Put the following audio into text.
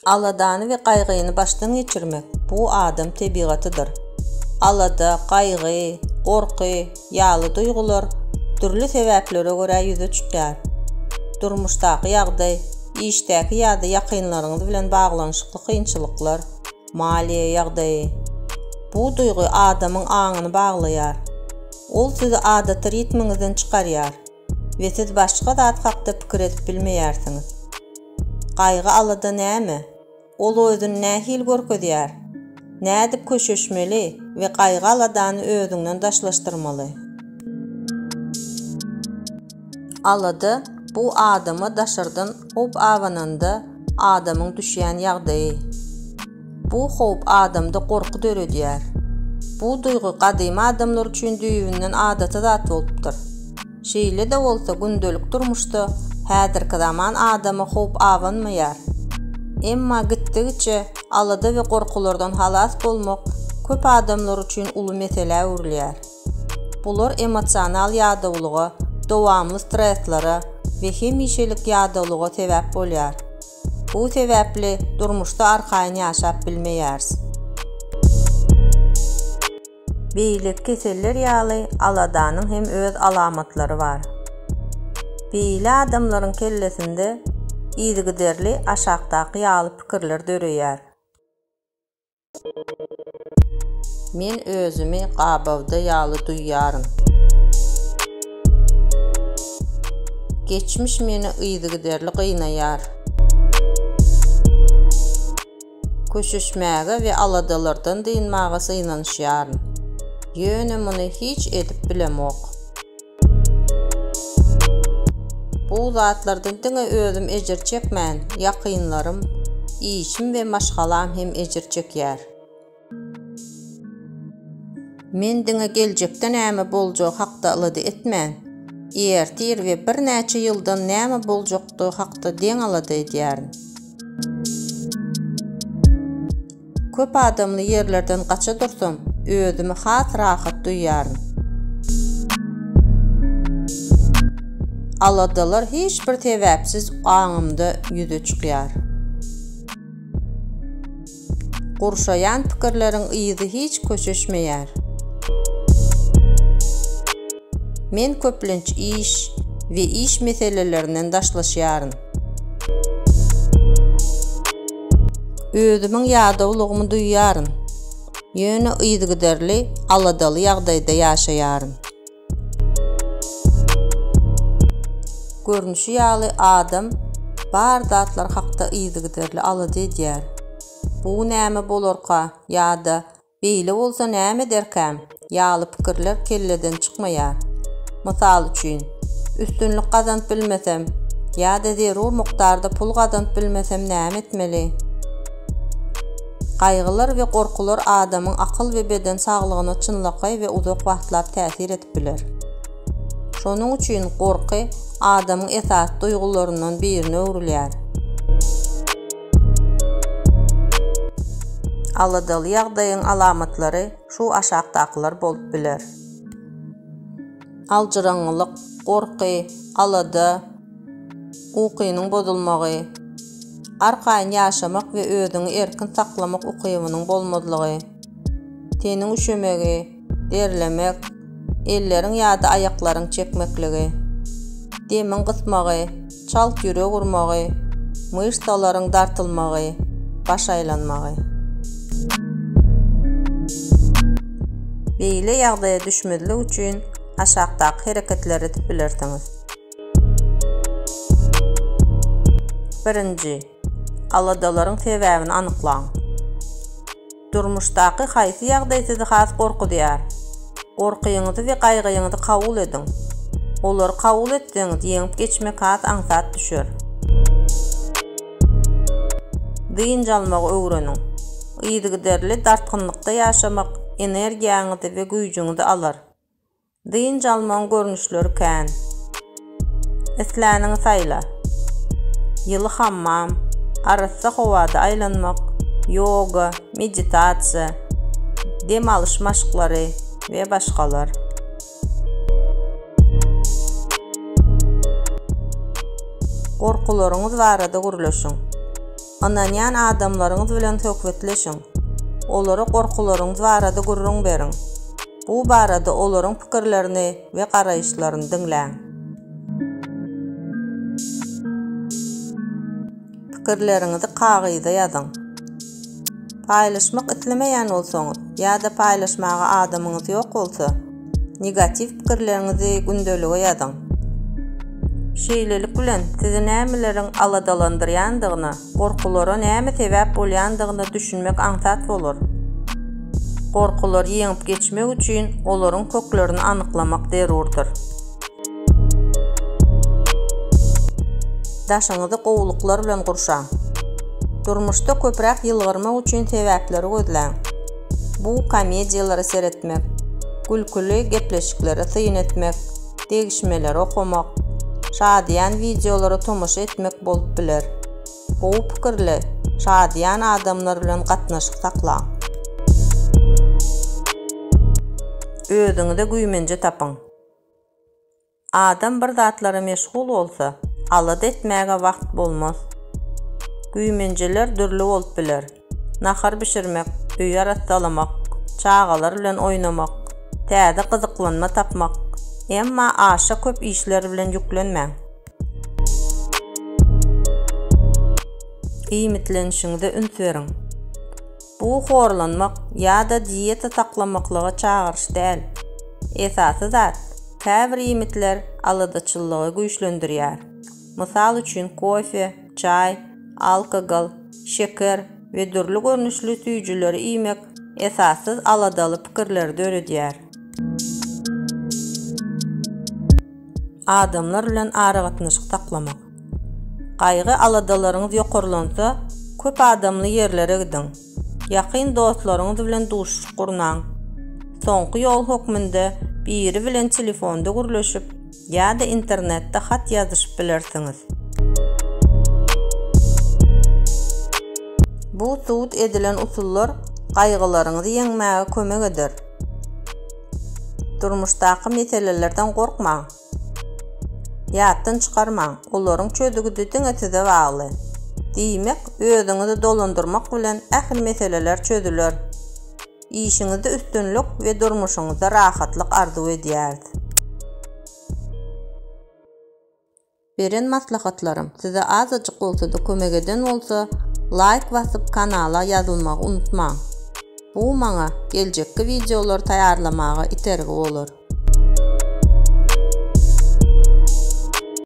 Aladanı ve qaygıyını baştan geçirmek bu adam tabiatıdır. Alada qaygı, qorqu, ýaly duygular türlü sebäplere görä ýüze çykýar. Durmuşdaky ýagdaý, işdäki ýa-da ýakynlaryňyz bilen baglanyşykly kynçylyklar, maliýe ýagdaýy. Bu duygu adamyň aňyny baglaýar. Ol sizi adaty ritmiňizden çykarýar we siz başga zat hakda pikir edip bilmeýärsiňiz. Qaýgy alada näme? Ol özüni nähil görkezýär? Nädip köşeşmeli we qaýgy aladany özüňden daşlaşdyrmaly? Alada bu adamy daşardan hop awananda adamyň düşýän ýagdaýy. Bu hop adamda gorku döredýär. Bu duygu qadymy adamlar üçin düýünden adata zat bolupdyr. Şeýle de bolsa gündelik durmuşda häzirki zaman adamy hop awanmaýar. Emma gitdigiçe alada we gorkulardan halas bolmak köp adamlar üçin uly mesele öwrülýär. Bular emosional ýadawlyga, dowamly stresslara we hemişelik ýadawlyga sebäp bolýar. Bu sebäpli durmuşda arkaýyny ýaşap bilmeýärsiz. Beýle keseller ýaly aladanyň hem öz alamatlary bar. Beýle adamlaryň kellesinde ýygyderli aşagdaky ýaly pikirler döreýär. Men özümi gabawda ýaly duýýaryn. Geçmiş meni ýygyderli gynayar. Köşüşmäge we aladalardan dynmaga synanýaryn. Ýöne muny hiç edip bilemok. Bu zatlardan diňe özüm ejir çekmän, ýakynlarym, işim we maşgalam hem ejir çekýär. Men diňe geljekde näme boljak hakda alady etmän. Ertir we bir näçe ýyldan näme boljakdy hakda deň alady edýärin. Köp adamly ýerlerden gaça dursam, özümi has rahat duýýaryn. Aladalar hiç bir sebäpsiz aňymda ýüze çykýar. Gurşaýan pikirleriň ýyzy hiç köşeşmeýär. Men köplenç iş we iş meselelerinden daşlaşýaryn. Özümiň ýadawlygymy duýýaryn. Ýöne ýygyderli, aladaly ýagdaýda ýaşaýaryn. Görnüşi ýaly adam bar zatlar hakda ýygyderli alady edýär. Bu näme bolarka ýa-da beýle bolsa näme derkäm ýaly pikirler kelleden çykmaýar. Mysal üçin, üstünlük gazanyp bilmesem ýa-da zerur mukdarda pul gazanyp bilmesem näme etmeli? Qaýgylar we gorkular adamyň akyl we beden saglygyna çynlakay we uzak wagtlap täsir edip biler. Şonuň üçin gorky adamyň esas duýgularyndan birine öwrülýär. Aladaly ýagdaýyň alamatlary şu aşagdakylar bolup biler. Aljaranlyk, gorky, alada, ukynyň bozulmagy, arkaýyn ýaşamak we özüňi erkin saklamak ukybynyň bolmadylygy, teniň üşemegi, derlemek, elleriň ýa-da aýaklaryň çekmekligi, demiň gysmagy, çalk ýürek urmagy, myşdalaryň dartylmagy, baş aýlanmagy. Beýle ýagdaýa düşmedilik üçin aşagdaky hereketler edip bilersiňiz. 1. Aladalaryň sebäbini anyklaň. Durmuşdaky haýsy ýagdaý sizi has gorkudýar? Gorkuýyňyzy we qaýgyňyzy kabul ediň. Olary kabul etdiňiz ýeňip geçmek has aňsat düşer. Dynjalmagy öwreniň. Ýygyderli dartkynlykda ýaşamak energiýaňyzy we güýjüňizi alar. Dynjalmaň görnüşleri kän. Eslänini saýla. Ýyly hammam, arassa howada aýlanmak, yoga, meditasiýa, dem alyş maşklary we başgalar. Gorkularyňyz barada gürleşiň. Ananyan adamlarınız bilen söhbetleşin. Olara korkularınız barada gurrun berin. Bu barada olaryň pikirlerini we garaýşlaryny dinläň. Pikirleriňizi kagyda ýazyň. Paýlaşmak itlemeýän bolsaňyz ýa-da paýlaşmaga adamyňyz ýok bolsa, negativ pikirleriňizi gündelige ýazyň. Şeýlelik bilen sizi nämeleriň aladalandyrýandygyny, gorkulara näme sebäp bolýandygyny düşünmek aňsat bolar. Korkular ýeňip geçmek üçin olaryň köklerini anyklamak derurdur. Daşyňyzy gowluklar bilen gurşaň. Durmuşda köpräk ýylgyrmak üçin sebäpleri gözläň. Bu komediýalary seretmek, gülküli gepleşiklere syň etmek, degişmeleri okumak, şadyan videolary tomaşa etmek bolup biler. Bu pikirle şadyan adamlar bilen gatnaşyk saklaň. Özüňize güýmenje tapyň. Adam bir zatlara meşgul bolsa, alad etmäge wagt bolmaz. Güýmenjeler dürli bolup biler. Nahar bişirmek, öý aratsalamak, çağalar bilen oynamak, täze gyzyklanma tapmak, emma aşa köp işler bilen ýüklenmäň. Iýmitlenişiňde üns beriň. Bu horlanmak ýa-da diýeta saklamaklyga çağırış däl. Esasy zat, käbir iýmitler aladaçyllygy güýçlendirýär. Mysal üçin kofe, çay, alkogol, şeker we dürli görnüşli süýjüleri iýmek esassız aladaly pikirlerdi öredýär. Adamlar bilen aragatnaşyk saklamak. Gaýgy aladalaryňyz ýokarlansa, köp adamly ýerlere gidin. Ýakyn dostlaryňyz bilen duşuş gurnaň. Soňky ýol hökmünde biri bilen telefonda gürleşip ýa-da internetde hat ýazyşyp bilersiňiz. Bu suud edilen usullar gaýgylaryňyzy ýeňmäge kömek eder. Durmuşdaky meselelerden gorkmaň. Ýatdan çykarmaň, olaryň çözügüde diňe size bagly. Diýmek, özüňizi dolandyrmak bilen ähli meseleler çözüler. İşiňizde üstünlük we durmuşyňyzda rahatlyk arzu edýär. Beren maslahatlarym size azajyk bolsa-da kömek eden bolsa, like basyp kanala ýazylmagy unutmaň. Bu maňa geljekki videolar taýýarlamaga itergi bolar.